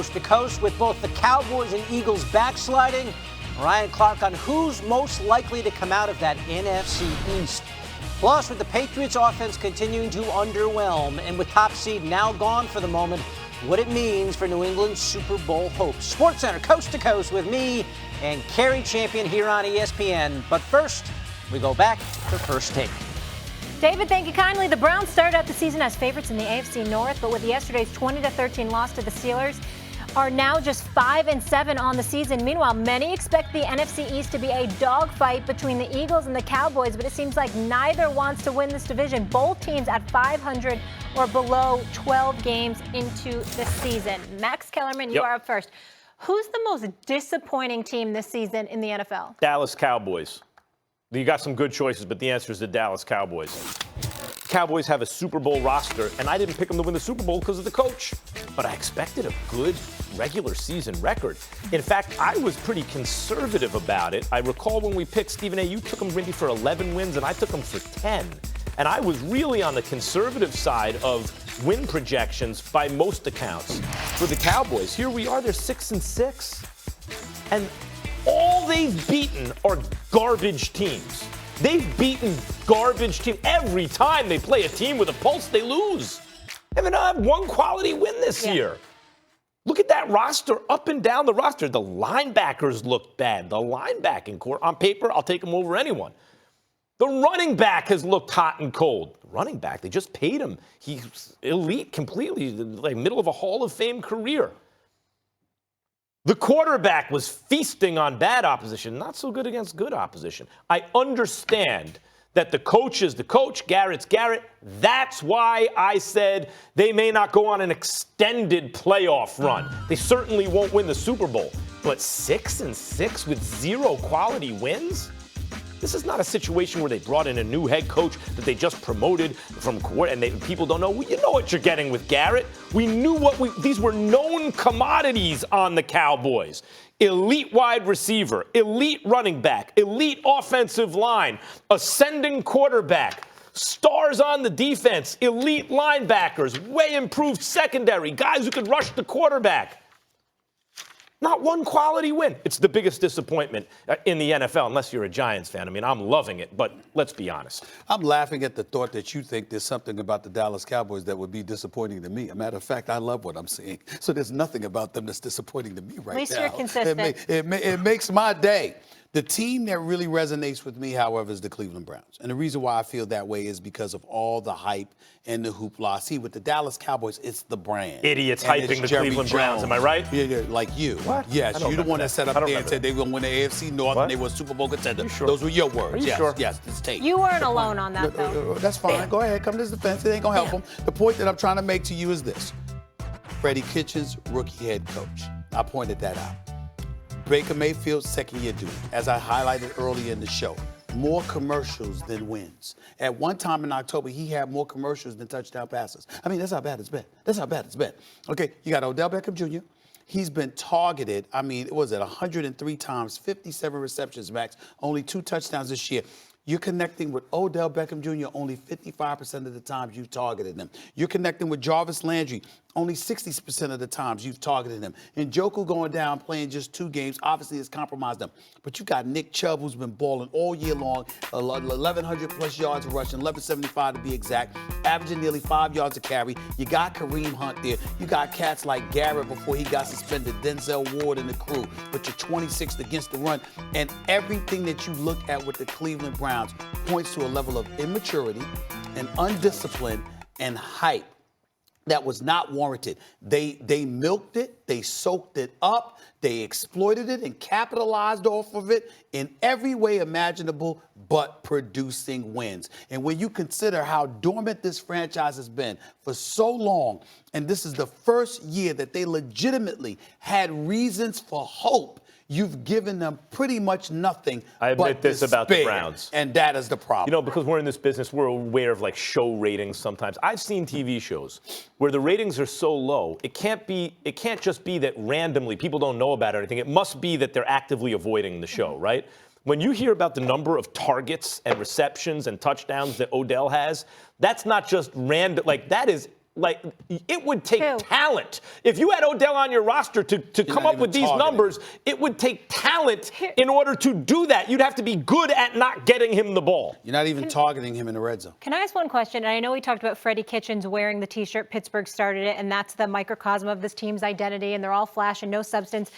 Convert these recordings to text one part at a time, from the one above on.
Coast to Coast. With both the Cowboys and Eagles backsliding, Ryan Clark on who's most likely to come out of that NFC East. Plus, with the Patriots offense continuing to underwhelm and with top seed now gone for the moment, what it means for New England's Super Bowl hopes. SportsCenter Coast to Coast with me and Kerry Champion here on ESPN. But first, we go back to First Take. David, thank you kindly. The Browns started out the season as favorites in the AFC North, but with yesterday's 20-13 loss to the Steelers, are now just 5-7 on the season. Meanwhile, many expect the NFC East to be a dogfight between the Eagles and the Cowboys, but it seems like neither wants to win this division. Both teams at 500 or below 12 games into the season. Max Kellerman, you are up first. Who's the most disappointing team this season in the NFL? Dallas Cowboys. You got some good choices, but the answer is the Dallas Cowboys. Cowboys have a Super Bowl roster, and I didn't pick them to win the Super Bowl because of the coach. But I expected a good regular season record. In fact, I was pretty conservative about it. I recall when we picked Stephen A., you took them maybe for 11 wins, and I took them for 10. And I was really on the conservative side of win projections by most accounts. For the Cowboys, here we are, they're 6-6. And all they've beaten are garbage teams. They've beaten garbage teams. Every time they play a team with a pulse, they lose. They haven't had one quality win this year. Look at that roster, up and down the roster. The linebackers look bad. The linebacking core, on paper, I'll take them over anyone. The running back has looked hot and cold. The running back, they just paid him. He's elite completely, like middle of a Hall of Fame career. The quarterback was feasting on bad opposition, not so good against good opposition. I understand that the coach is the coach, Garrett's Garrett. That's why I said they may not go on an extended playoff run. They certainly won't win the Super Bowl. But 6-6 with 0 quality wins? This is not a situation where they brought in a new head coach that they just promoted from court and people don't know. Well, you know what you're getting with Garrett. We knew these were known commodities on the Cowboys. Elite wide receiver, elite running back, elite offensive line, ascending quarterback, stars on the defense, elite linebackers, way improved secondary, guys who could rush the quarterback. Not one quality win. It's the biggest disappointment in the NFL, unless you're a Giants fan. I mean, I'm loving it, but let's be honest. I'm laughing at the thought that you think there's something about the Dallas Cowboys that would be disappointing to me. As a matter of fact, I love what I'm seeing. So there's nothing about them that's disappointing to me right now. At least you're consistent. It makes my day. The team that really resonates with me, however, is the Cleveland Browns. And the reason why I feel that way is because of all the hype and the hoopla. See, with the Dallas Cowboys, it's the brand. Idiots hyping the Cleveland Browns, am I right? Yeah, like you. What? Yes, you're the one that set up there and said they will win the AFC North and they were a Super Bowl contender. Sure? Those were your words. Are you sure? Yes, it's tape. You weren't alone on that, though. That's fine. Go ahead. Come to his defense. It ain't going to help him. The point that I'm trying to make to you is this. Freddie Kitchens, rookie head coach. I pointed that out. Baker Mayfield, second-year dude, as I highlighted earlier in the show. More commercials than wins. At one time in October, he had more commercials than touchdown passes. I mean, that's how bad it's been. That's how bad it's been. Okay, you got Odell Beckham Jr. He's been targeted, 103 times, 57 receptions, Max, only 2 touchdowns this year. You're connecting with Odell Beckham Jr. only 55% of the times you've targeted him. You're connecting with Jarvis Landry only 60% of the times you've targeted him. And Njoku going down, playing just 2 games, obviously has compromised them. But you got Nick Chubb, who's been balling all year long, 1,100 plus yards rushing, 1,175 to be exact, averaging nearly 5 yards a carry. You got Kareem Hunt there. You got cats like Garrett before he got suspended, Denzel Ward and the crew. But you're 26th against the run. And everything that you look at with the Cleveland Browns points to a level of immaturity and undiscipline and hype that was not warranted. They milked it, they soaked it up, they exploited it and capitalized off of it in every way imaginable but producing wins. And when you consider how dormant this franchise has been for so long, and this is the first year that they legitimately had reasons for hope, you've given them pretty much nothing. I admit this about the Browns. And that is the problem. You know, because we're in this business, we're aware of like show ratings sometimes. I've seen TV shows where the ratings are so low, it can't just be that randomly people don't know about it or anything. It must be that they're actively avoiding the show, right? When you hear about the number of targets and receptions and touchdowns that Odell has, that's not just random. Like, that is like, it would take Who? talent. If you had Odell on your roster to come not up with even these targeting. numbers, it would take talent in order to do that. You'd have to be good at not getting him the ball. You're not even targeting him in the red zone. Can I ask one question? And I know we talked about Freddie Kitchens wearing the T-shirt. Pittsburgh started it, and that's the microcosm of this team's identity, and they're all flash and no substance.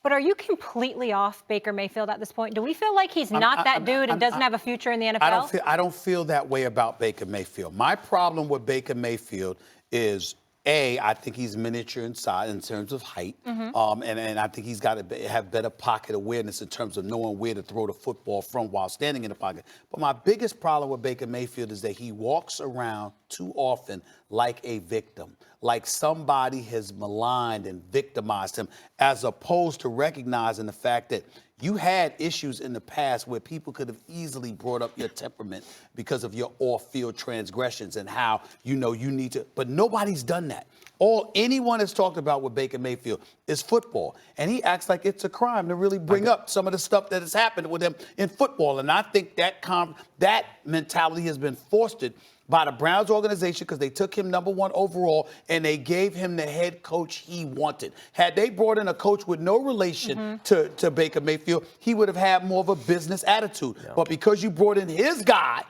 But are you completely off Baker Mayfield at this point? Do we feel like he's not that dude and doesn't have a future in the NFL? I don't feel that way about Baker Mayfield. My problem with Baker Mayfield is, I think he's miniature in size in terms of height, and I think he's got to have better pocket awareness in terms of knowing where to throw the football from while standing in the pocket. But my biggest problem with Baker Mayfield is that he walks around too often like a victim, like somebody has maligned and victimized him, as opposed to recognizing the fact that you had issues in the past where people could have easily brought up your temperament because of your off-field transgressions and how you need to, but nobody's done that. All anyone has talked about with Baker Mayfield is football, and he acts like it's a crime to really bring up some of the stuff that has happened with him in football. And I think that mentality has been fostered by the Browns organization because they took him #1 overall and they gave him the head coach he wanted. Had they brought in a coach with no relation to Baker Mayfield, he would have had more of a business attitude. Yeah. But because you brought in his guy,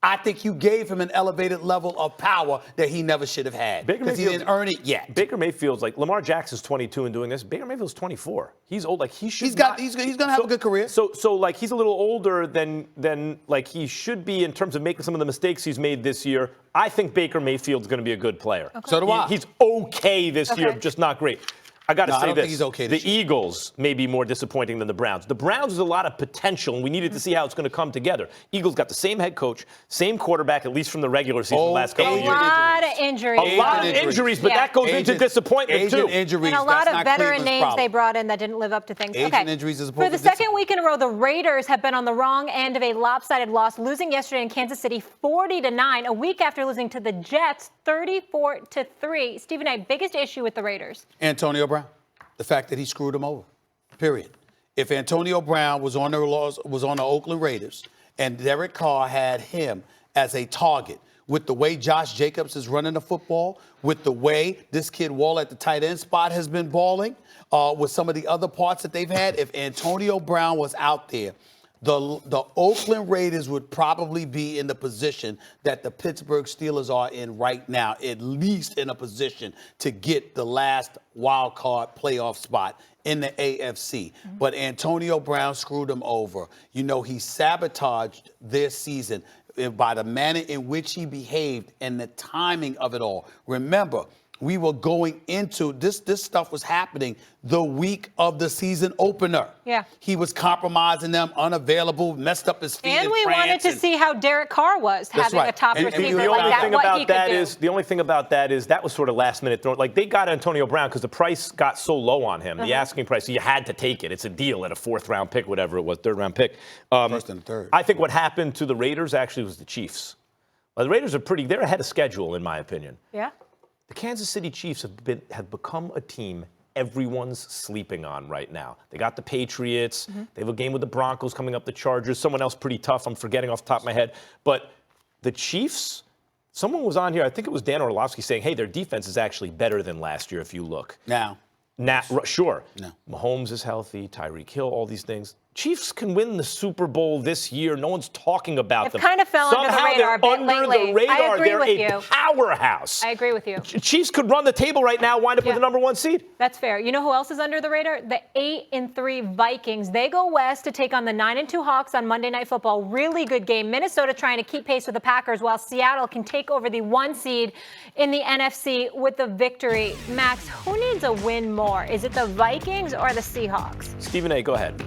I think you gave him an elevated level of power that he never should have had because he didn't earn it yet. Baker Mayfield's like Lamar Jackson's 22 and doing this. Baker Mayfield's 24. He's old. Like he should. He's going to have a good career. So like he's a little older than like he should be in terms of making some of the mistakes he's made this year. I think Baker Mayfield's going to be a good player. Okay. So do I. He's okay this year, just not great. I got to say I don't this. think he's okay this the year. Eagles may be more disappointing than the Browns. The Browns has a lot of potential, and we needed to see how it's going to come together. Eagles got the same head coach, same quarterback, at least from the regular season the last couple of years. A lot of injuries. A lot of injuries, but that goes into disappointment, too. Injuries, and a lot that's of not veteran Cleveland's names problem. they brought in that didn't live up to things. Agent injuries is For the second week in a row, the Raiders have been on the wrong end of a lopsided loss, losing yesterday in Kansas City 40-9, a week after losing to the Jets 34-3. Stephen A., biggest issue with the Raiders? Antonio Brown. The fact that he screwed them over, period. If Antonio Brown was on the Oakland Raiders and Derek Carr had him as a target with the way Josh Jacobs is running the football, with the way this kid Wall at the tight end spot has been balling, with some of the other parts that they've had, if Antonio Brown was out there, the Oakland Raiders would probably be in the position that the Pittsburgh Steelers are in right now, at least in a position to get the last wild card playoff spot in the AFC. But Antonio Brown screwed them over. You know, he sabotaged their season by the manner in which he behaved and the timing of it all. Remember, we were going into this stuff was happening the week of the season opener. Yeah. He was compromising them, unavailable, messed up his feet. And in we France wanted to see how Derek Carr was having a top And receiver the like only that, thing what he about that could do. is the only thing about that is that was sort of last minute throw. Like they got Antonio Brown because the price got so low on him, the asking price. So you had to take it. It's a deal at a 4th round pick, whatever it was, 3rd round pick. First and third. I think what happened to the Raiders actually was the Chiefs. The Raiders are they're ahead of schedule in my opinion. Yeah. The Kansas City Chiefs have become a team everyone's sleeping on right now. They got the Patriots. They have a game with the Broncos coming up, the Chargers, someone else pretty tough. I'm forgetting off the top of my head. But the Chiefs, someone was on here, I think it was Dan Orlovsky, saying, hey, their defense is actually better than last year if you look. Sure. No. Mahomes is healthy, Tyreek Hill, all these things. Chiefs can win the Super Bowl this year. No one's talking about them. They've kind of fell under the radar a bit under lately. the radar. I agree They're with a you. powerhouse. I agree with you. Chiefs could run the table right now, wind up with the #1 seed. That's fair. You know who else is under the radar? The 8-3 Vikings. They go west to take on the 9-2 Hawks on Monday Night Football. Really good game. Minnesota trying to keep pace with the Packers while Seattle can take over the 1 seed in the NFC with the victory. Max, who needs a win more? Is it the Vikings or the Seahawks? Stephen A., go ahead.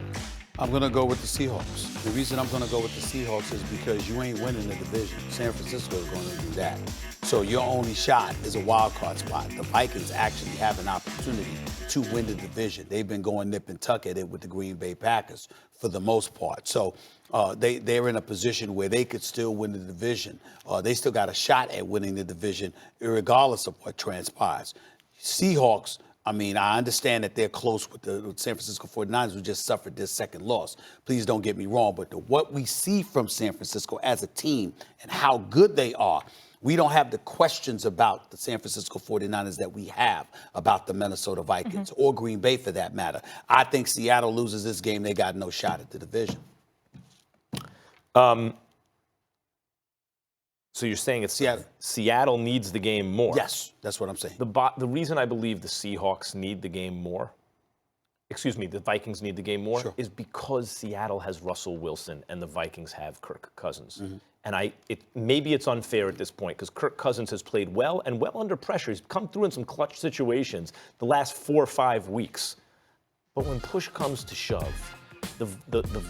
I'm going to go with the Seahawks. The reason I'm going to go with the Seahawks is because you ain't winning the division. San Francisco is going to do that. So your only shot is a wild card spot. The Vikings actually have an opportunity to win the division. They've been going nip and tuck at it with the Green Bay Packers for the most part. So they're in a position where they could still win the division. They still got a shot at winning the division regardless of what transpires. Seahawks, I mean, I understand that they're close with the San Francisco 49ers who just suffered their second loss. Please don't get me wrong, but what we see from San Francisco as a team and how good they are, We don't have the questions about the San Francisco 49ers that we have about the Minnesota Vikings or Green Bay for that matter. I think Seattle loses this game. They got no shot at the division. So you're saying it's Seattle needs the game more? Yes, that's what I'm saying. The reason I believe the Seahawks need the game more, the Vikings need the game more, is because Seattle has Russell Wilson and the Vikings have Kirk Cousins. And maybe it's unfair at this point because Kirk Cousins has played well and well under pressure. He's come through in some clutch situations the last 4 or 5 weeks. But when push comes to shove, the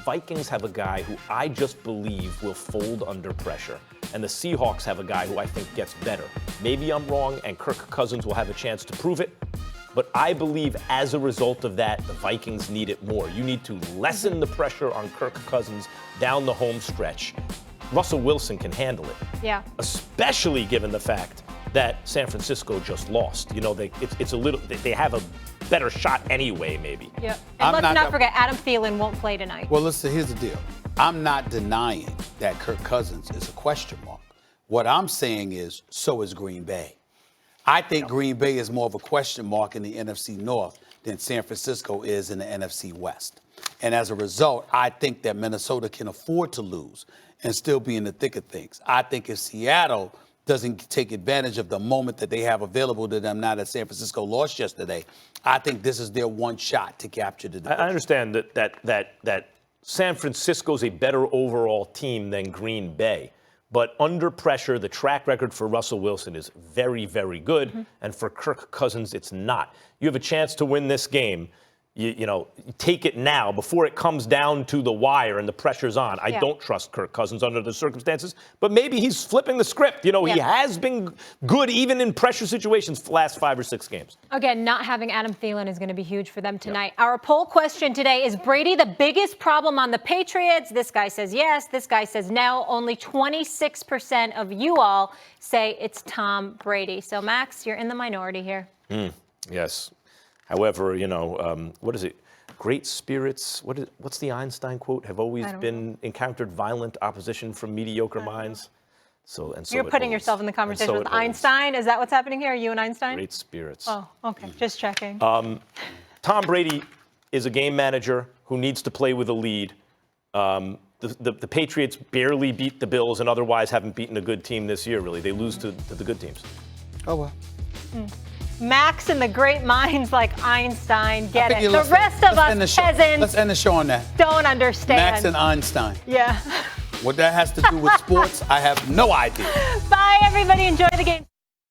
Vikings have a guy who I just believe will fold under pressure. And the Seahawks have a guy who I think gets better. Maybe I'm wrong, and Kirk Cousins will have a chance to prove it. But I believe as a result of that, the Vikings need it more. You need to lessen the pressure on Kirk Cousins down the home stretch. Russell Wilson can handle it. Yeah. Especially given the fact that San Francisco just lost. You know, they have a better shot anyway, maybe. Yeah. And let's not forget, Adam Thielen won't play tonight. Well, listen, here's the deal. I'm not denying that Kirk Cousins is a question mark. What I'm saying is, so is Green Bay. I think Green Bay is more of a question mark in the NFC North than San Francisco is in the NFC West. And as a result, I think that Minnesota can afford to lose and still be in the thick of things. I think if Seattle doesn't take advantage of the moment that they have available to them now that San Francisco lost yesterday, I think this is their one shot to capture the division. I understand that San Francisco's a better overall team than Green Bay. But under pressure, the track record for Russell Wilson is very, very good. And for Kirk Cousins, it's not. You have a chance to win this game. You take it now before it comes down to the wire and the pressure's on. I don't trust Kirk Cousins under the circumstances, but maybe he's flipping the script. He has been good even in pressure situations the last 5 or 6 games. Again, not having Adam Thielen is going to be huge for them tonight. Our poll question today is Brady the biggest problem on the Patriots? This guy says yes. This guy says no. Only 26% of you all say it's Tom Brady. So, Max, you're in the minority here. Yes. However, what is it? Great spirits. What's the Einstein quote? Have always encountered violent opposition from mediocre minds. So you're putting yourself in the conversation with Einstein. Is that what's happening here? Are you and Einstein? Great spirits. Oh, okay. Just checking. Tom Brady is a game manager who needs to play with a lead. The Patriots barely beat the Bills and otherwise haven't beaten a good team this year, really. They lose to the good teams. Oh, well. Max and the great minds like Einstein get it. The rest of us peasants. Let's end the show on that. Don't understand. Max and Einstein. Yeah. What that has to do with sports, I have no idea. Bye, everybody. Enjoy the game.